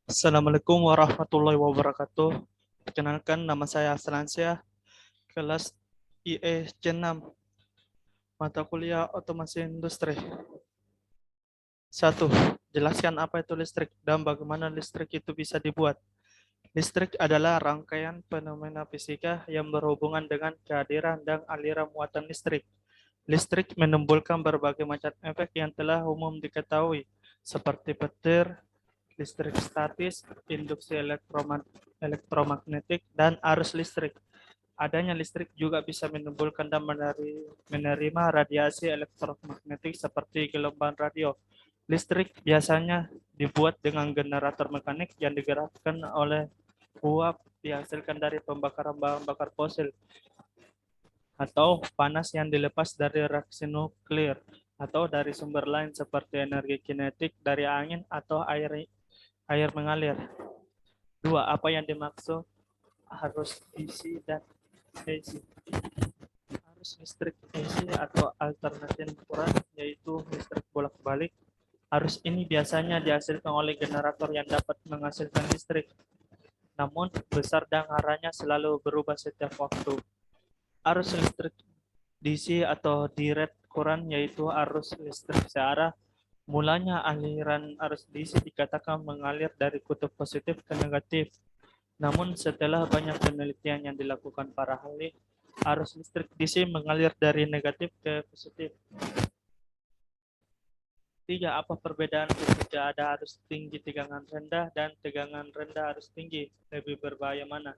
Assalamualaikum warahmatullahi wabarakatuh. Perkenalkan, nama saya Aslansyah, kelas IE C6, mata kuliah Otomasi Industri. 1. Jelaskan apa itu listrik dan bagaimana listrik itu bisa dibuat. Listrik adalah rangkaian fenomena fisika yang berhubungan dengan kehadiran dan aliran muatan listrik. Listrik menimbulkan berbagai macam efek yang telah umum diketahui, seperti petir, listrik statis, induksi elektromagnetik, dan arus listrik. Adanya listrik juga bisa menimbulkan dan menerima radiasi elektromagnetik seperti gelombang radio. Listrik biasanya dibuat dengan generator mekanik yang digerakkan oleh uap dihasilkan dari pembakaran bahan bakar fosil atau panas yang dilepas dari reaksi nuklir atau dari sumber lain seperti energi kinetik dari angin atau air mengalir. 2. Apa yang dimaksud arus DC dan AC? Arus listrik AC atau alternating current, yaitu listrik bolak-balik. Arus ini biasanya dihasilkan oleh generator yang dapat menghasilkan listrik, namun besar dan arahnya selalu berubah setiap waktu. Arus listrik DC atau direct current, yaitu arus listrik searah. Mulanya aliran arus DC dikatakan mengalir dari kutub positif ke negatif. Namun setelah banyak penelitian yang dilakukan para ahli, arus listrik DC mengalir dari negatif ke positif. 3. Apa perbedaan ketika ada arus tinggi tegangan rendah dan tegangan rendah arus tinggi? Lebih berbahaya mana?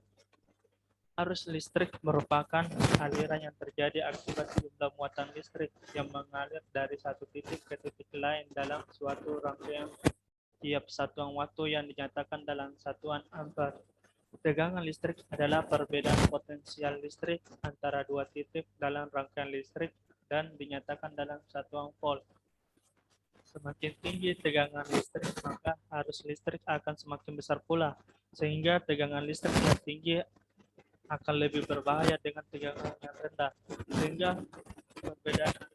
Arus listrik merupakan aliran yang terjadi akibat jumlah muatan listrik yang mengalir dari satu titik ke titik lain dalam suatu rangkaian tiap satuan waktu yang dinyatakan dalam satuan ampere. Tegangan listrik adalah perbedaan potensial listrik antara dua titik dalam rangkaian listrik dan dinyatakan dalam satuan volt. Semakin tinggi tegangan listrik, maka arus listrik akan semakin besar pula, sehingga tegangan listrik yang tinggi akan lebih berbahaya dengan tegangan yang rendah. Sehingga perbedaan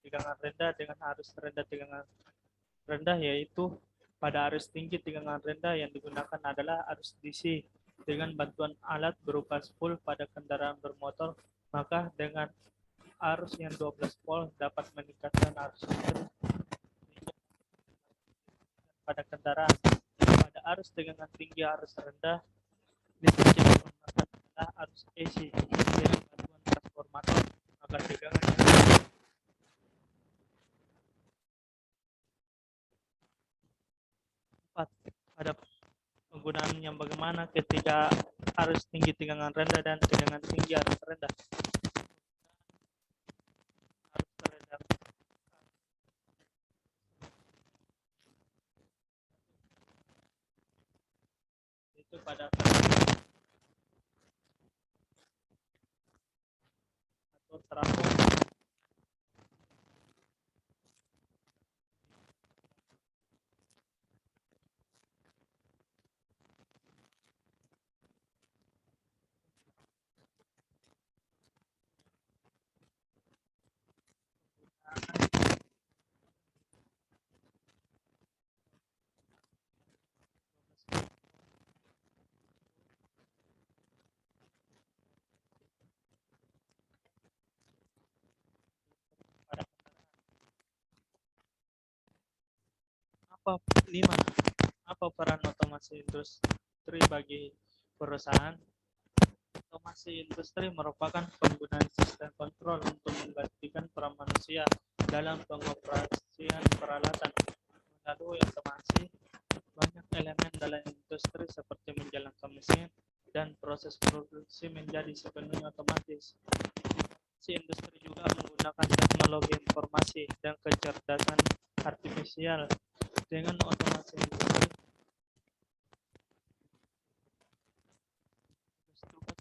tegangan rendah dengan arus rendah tegangan rendah, yaitu pada arus tinggi tegangan rendah yang digunakan adalah arus DC dengan bantuan alat berupa spool pada kendaraan bermotor, maka dengan arus yang 12 volt dapat meningkatkan arus listrik pada kendaraan. Pada arus tegangan tinggi arus rendah, listrik yang digunakan adalah arus AC dengan bantuan transformator, maka tegangan yang 4. Pada penggunaan yang bagaimana ketika arus tinggi tegangan rendah dan tegangan tinggi arus rendah. Arus rendah itu pada atau trafo pada apa 5. Apa peran otomasi industri bagi perusahaan? Otomasi industri merupakan penggunaan sistem kontrol untuk menggantikan peran manusia dalam pengoperasian peralatan. Melalui otomasi, banyak elemen dalam industri seperti menjalankan mesin dan proses produksi menjadi sepenuhnya otomatis. Si industri juga menggunakan teknologi informasi dan kecerdasan artifisial. Dengan otomasi industri, tugas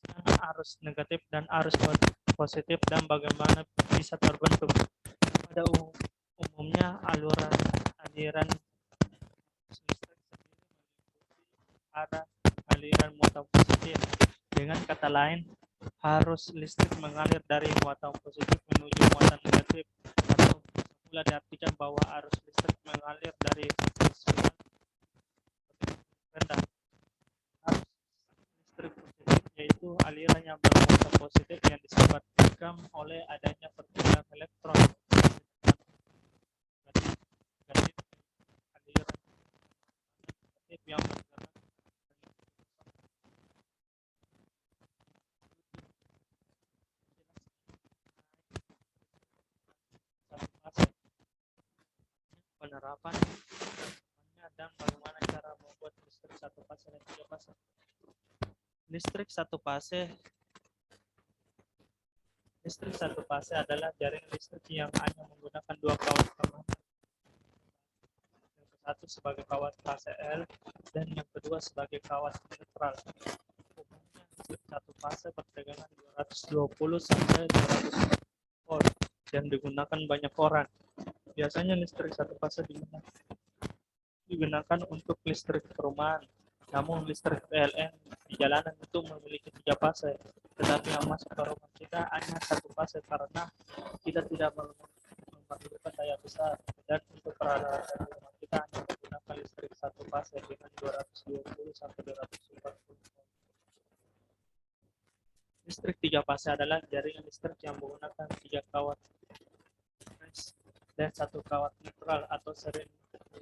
menjelaskan arus negatif dan arus positif dan bagaimana bisa terbentuk. Pada umumnya, aliran listrik sendiri mengikuti arah aliran muatan positif. Dengan kata lain, arus listrik mengalir dari muatan positif muatan negatif, atau semula diartikan bahwa arus listrik mengalir dari terminal rendah. Arus listrik positif yaitu aliran yang bermuatan positif yang disebabkan oleh adanya perpindahan elektron. Negatif aliran negatif yang bergerak satu fase. Penerapan dan bagaimana cara membuat listrik satu fase dan tiga fase. Listrik satu fase adalah jaringan listrik yang hanya menggunakan dua kawat pengantar. Yang satu sebagai kawat fase L dan yang kedua sebagai kawat netral. Umumnya listrik satu fase bertegangan 220 sampai 200 volt yang digunakan banyak orang. Biasanya listrik satu fase digunakan untuk listrik perumahan. Namun listrik PLN di jalanan itu memiliki tiga fase, tetapi yang masuk ke rumah kita hanya satu fase karena kita tidak memerlukan daya besar, dan untuk peralatan rumah kita hanya menggunakan listrik satu fase dengan 220 sampai 240 volt. Listrik tiga fase adalah jaringan listrik yang menggunakan tiga kawat dan satu kawat netral atau sering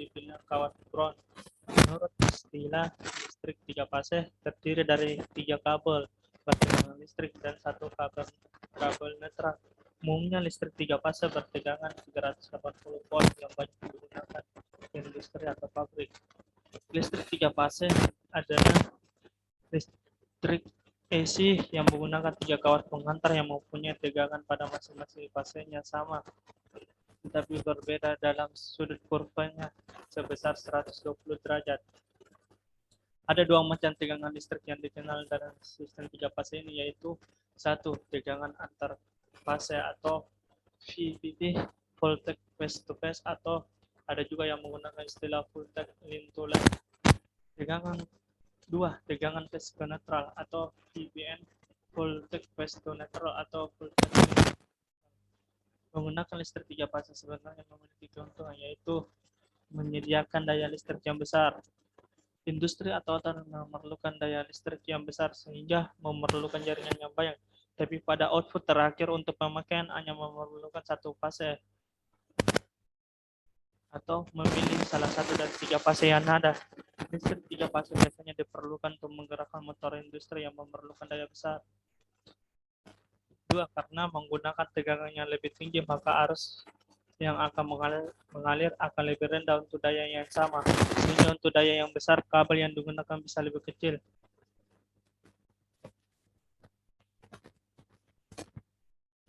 dibilang kawat ground. Menurut istilah listrik tiga fase terdiri dari tiga kabel bertegangan listrik dan satu kabel netral. Umumnya listrik tiga fase bertegangan 380 volt yang banyak digunakan di industri atau pabrik. Listrik tiga fase adalah listrik AC yang menggunakan tiga kawat penghantar yang mempunyai tegangan pada masing-masing fasenya sama, tetapi berbeda dalam sudut kurvanya sebesar 120 derajat. Ada dua macam tegangan listrik yang dikenal dalam sistem tiga fase ini, yaitu satu, tegangan antar fase atau VPP, voltage phase to phase, atau ada juga yang menggunakan istilah voltage line to line. Tegangan dua, tegangan phase ke netral atau VPN, voltage phase to neutral atau voltage line. Menggunakan listrik tiga fase sebenarnya memiliki keuntungan, yaitu menyediakan daya listrik yang besar. Industri atau memerlukan daya listrik yang besar sehingga memerlukan jaringan yang banyak, tapi pada output terakhir untuk pemakaian hanya memerlukan satu fase atau memilih salah satu dari tiga fase yang ada. Listrik tiga fase biasanya diperlukan untuk menggerakkan motor industri yang memerlukan daya besar. Dua, karena menggunakan tegangan yang lebih tinggi, maka arus yang akan mengalir akan lebih rendah untuk daya yang sama, sehingga untuk daya yang besar kabel yang digunakan bisa lebih kecil.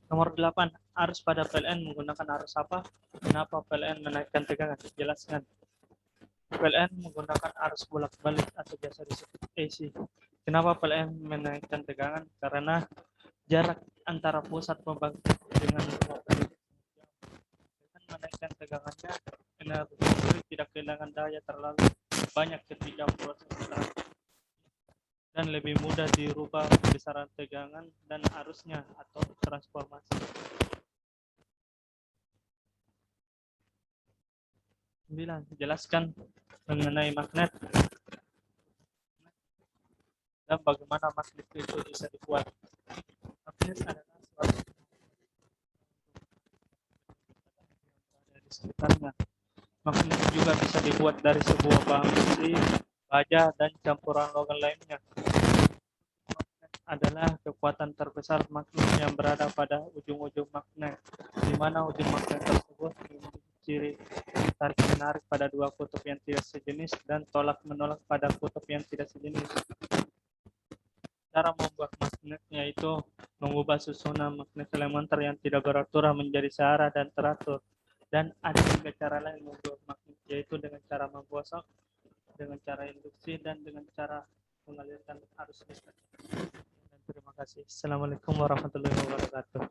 Nomor 8, arus pada PLN menggunakan arus apa? Kenapa PLN menaikkan tegangan? Jelaskan. PLN menggunakan arus bolak-balik atau biasa disebut AC. Kenapa PLN menaikkan tegangan? Karena jarak antara pusat pembangkit dengan menaikkan tegangannya, energi listrik tidak kehilangan daya terlalu banyak ketika proses dan lebih mudah dirubah besaran tegangan dan arusnya atau transformasi. 9. Jelaskan mengenai magnet dan bagaimana magnet itu bisa dibuat. Magnet adalah suatu di sekitarnya. Magnet juga bisa dibuat dari sebuah bahan besi, baja, dan campuran logam lainnya. Magnet adalah kekuatan terbesar magnet yang berada pada ujung-ujung magnet, di mana ujung magnet tersebut memiliki ciri tarik-menarik pada dua kutub yang tidak sejenis dan tolak-menolak pada kutub yang tidak sejenis. Cara membuat magnet yaitu mengubah susunan magnet elementer yang tidak beraturan menjadi searah dan teratur. Dan ada juga cara lain membuat magnet, yaitu dengan cara menggosok, dengan cara induksi, dan dengan cara mengalirkan arus listrik. Dan terima kasih. Assalamualaikum warahmatullahi wabarakatuh.